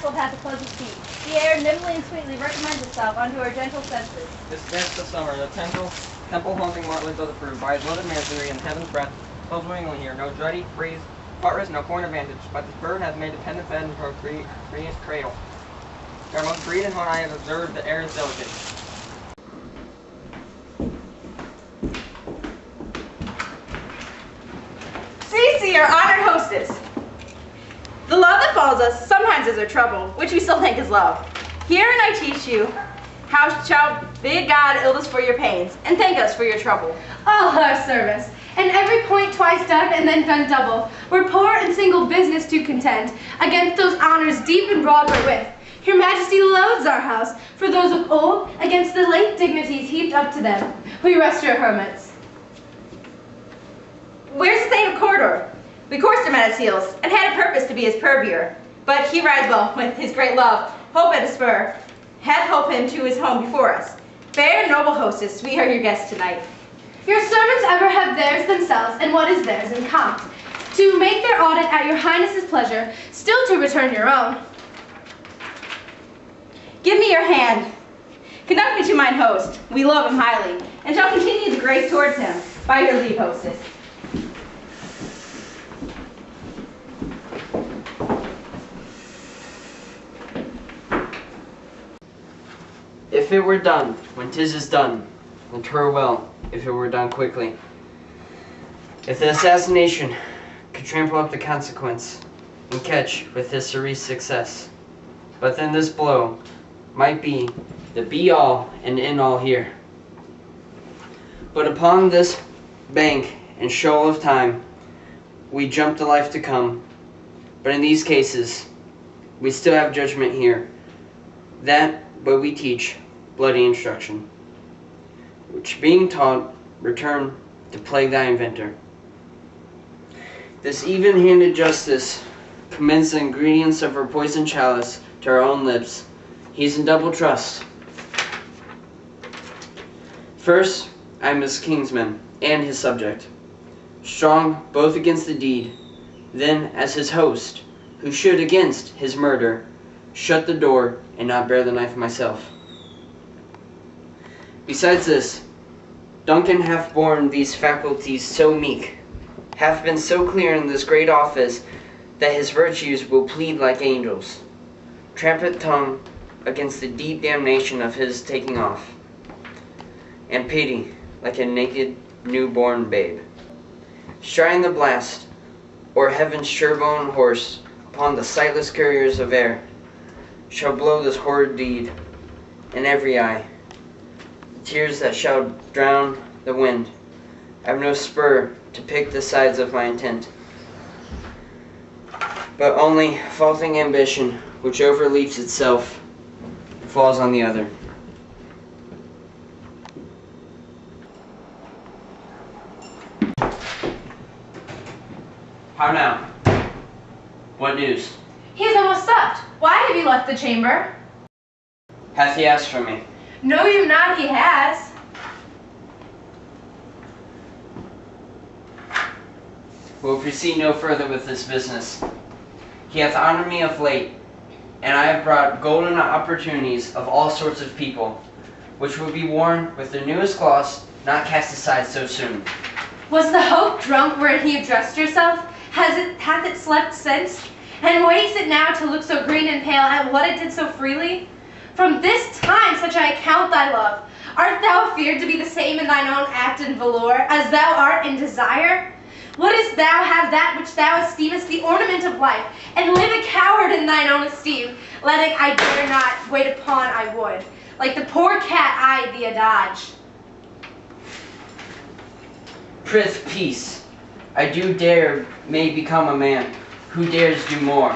castle hath a pleasant seat. The air nimbly and sweetly recommends itself unto our gentle senses. This dance of summer, the temple haunting mortally doth approve, by his loaded misery and heaven's breath, flows willingly here, no dready breeze, buttress, no foreign advantage, but this bird hath made dependent bed into a created cradle. Our most breed and when I have observed the air is delicate. Cece, our honored hostess. The love that follows us sometimes is our trouble, which we still think is love. Herein I teach you how shall bid God ill us for your pains, and thank us for your trouble. All our service, and every point twice done and then done double. We're poor and single business to contend, against those honors deep and broad wherewith your majesty loads our house, for those of old, against the late dignities heaped up to them. We rest your hermits. Where's the Thane of Cawdor? We coursed him at his heels, and had a purpose to be his purveyor. But he rides well with his great love, hope at a spur, hath hope him to his home before us. Fair and noble hostess, we are your guests tonight. Your servants ever have theirs themselves, and what is theirs in compt, to make their audit at your highness's pleasure, still to return your own. Give me your hand. Conduct me to mine host. We love him highly, and shall continue the grace towards him. By your leave, hostess. If it were done when 'tis is done, then 'twere well if it were done quickly. If the assassination could trample up the consequence and catch with his cerise success, but then this blow might be the be-all and end-all here. But upon this bank and shoal of time, we jump to life to come. But in these cases, we still have judgment here. That but we teach bloody instruction, which being taught, return to plague thy inventor. This even-handed justice commends the ingredients of her poison chalice to our own lips. He's in double trust. First, I am his kinsman and his subject, strong both against the deed, then as his host, who should against his murder shut the door and not bear the knife myself. Besides this, Duncan hath borne these faculties so meek, hath been so clear in this great office, that his virtues will plead like angels. Trumpet tongue against the deep damnation of his taking off, and pity like a naked newborn babe. Striding the blast, or heaven's sure-born horse, upon the sightless couriers of air, shall blow this horrid deed in every eye. The tears that shall drown the wind. I have no spur to pick the sides of my intent, but only faulting ambition, which overleaps itself, falls on the other. How now? What news? He is almost supped. Why have you left the chamber? Hath he asked for me? Know you not he has. We'll proceed no further with this business. He hath honored me of late, and I have brought golden opportunities of all sorts of people, which will be worn with the newest gloss, not cast aside so soon. Was the hope drunk wherein he addressed yourself? Hath it slept since? And wakes it now to look so green and pale at what it did so freely? From this time such I account thy love. Art thou feared to be the same in thine own act and valour, as thou art in desire? Wouldst thou have that which thou esteemest the ornament of life, and live a coward in thine own esteem, letting I dare not wait upon I would, like the poor cat eyed the adage. Prith peace. I do dare may become a man, who dares do more.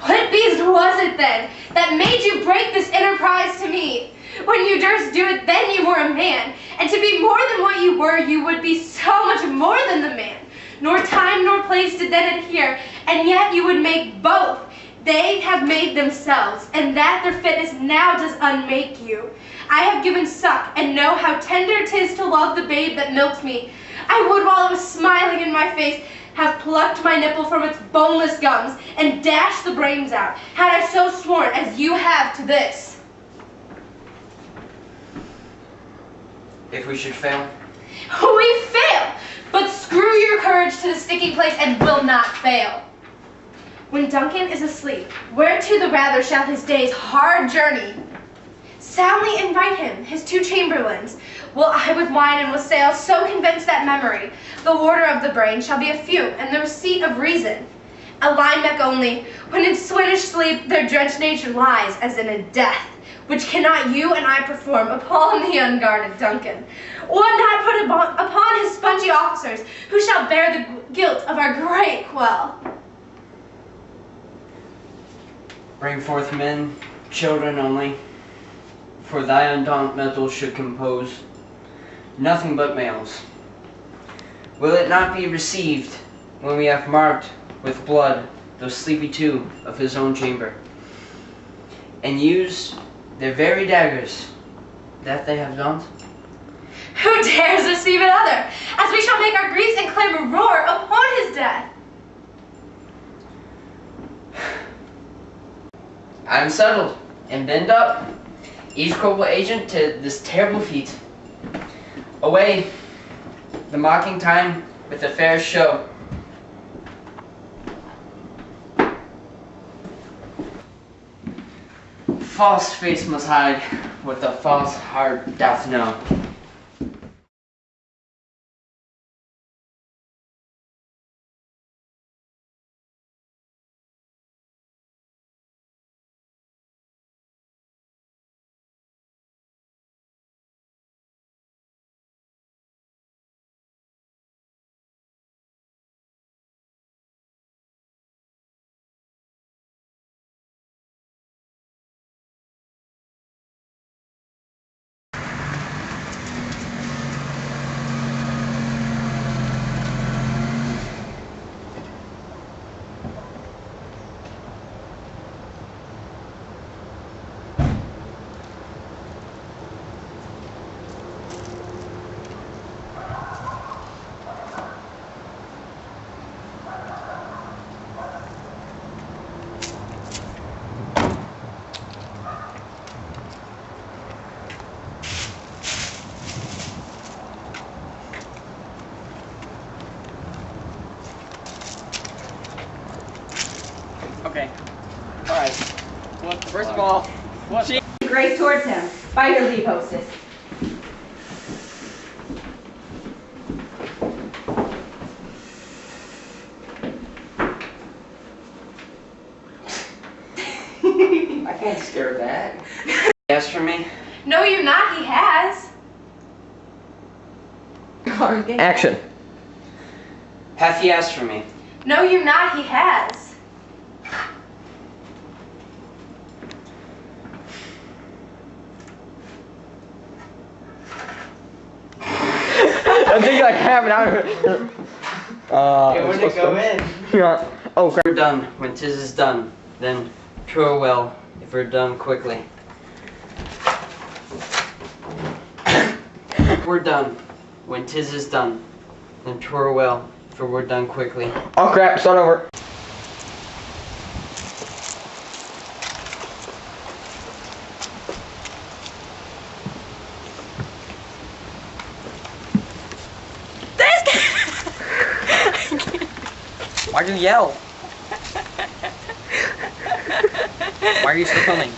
What beast was it then that made you break this enterprise to me? When you durst do it, then you were a man, and to be more than what you were, you would be so much more than the man. Nor time nor place did then adhere, and yet you would make both. They have made themselves, and that their fitness now does unmake you. I have given suck, and know how tender 'tis to love the babe that milked me. I would, while it was smiling in my face, have plucked my nipple from its boneless gums and dashed the brains out, had I so sworn as you have to this. If we should fail? We fail! But screw your courage to the sticking place and will not fail. When Duncan is asleep, whereto the rather shall his day's hard journey? Soundly invite him, his two chamberlains, will I with wine and with sail so convince that memory, the warder of the brain, shall be a few, and the receipt of reason. A linebeck only, when in Swedish sleep their drenched nature lies as in a death, which cannot you and I perform upon the unguarded Duncan, or not put upon his spongy officers, who shall bear the guilt of our great quell. Bring forth men, children only, for thy undaunt metals should compose nothing but males. Will it not be received when we have marked with blood those sleepy two of his own chamber, and used their very daggers that they have done? Who dares receive another, as we shall make our griefs and clamor roar upon his death? I am settled and bend up, each culpable agent to this terrible feat. Away, the mocking time with a fair show. False face must hide what the false heart doth know. Okay. Alright. Well, first of all, she... Grace towards him. By your leave, hostess. I can't stare at that. Ask for me? No, you not, he has. Action. Hath he asked for me? No, you not, he has. I think I have it out of it. It wouldn't go in. Yeah. Oh, crap. We're done when 'tis is done, then twirl well if we're done quickly. We're done when 'tis is done, then twirl well if we're done quickly. Oh crap, start over. Why'd you yell? Why are you still filming?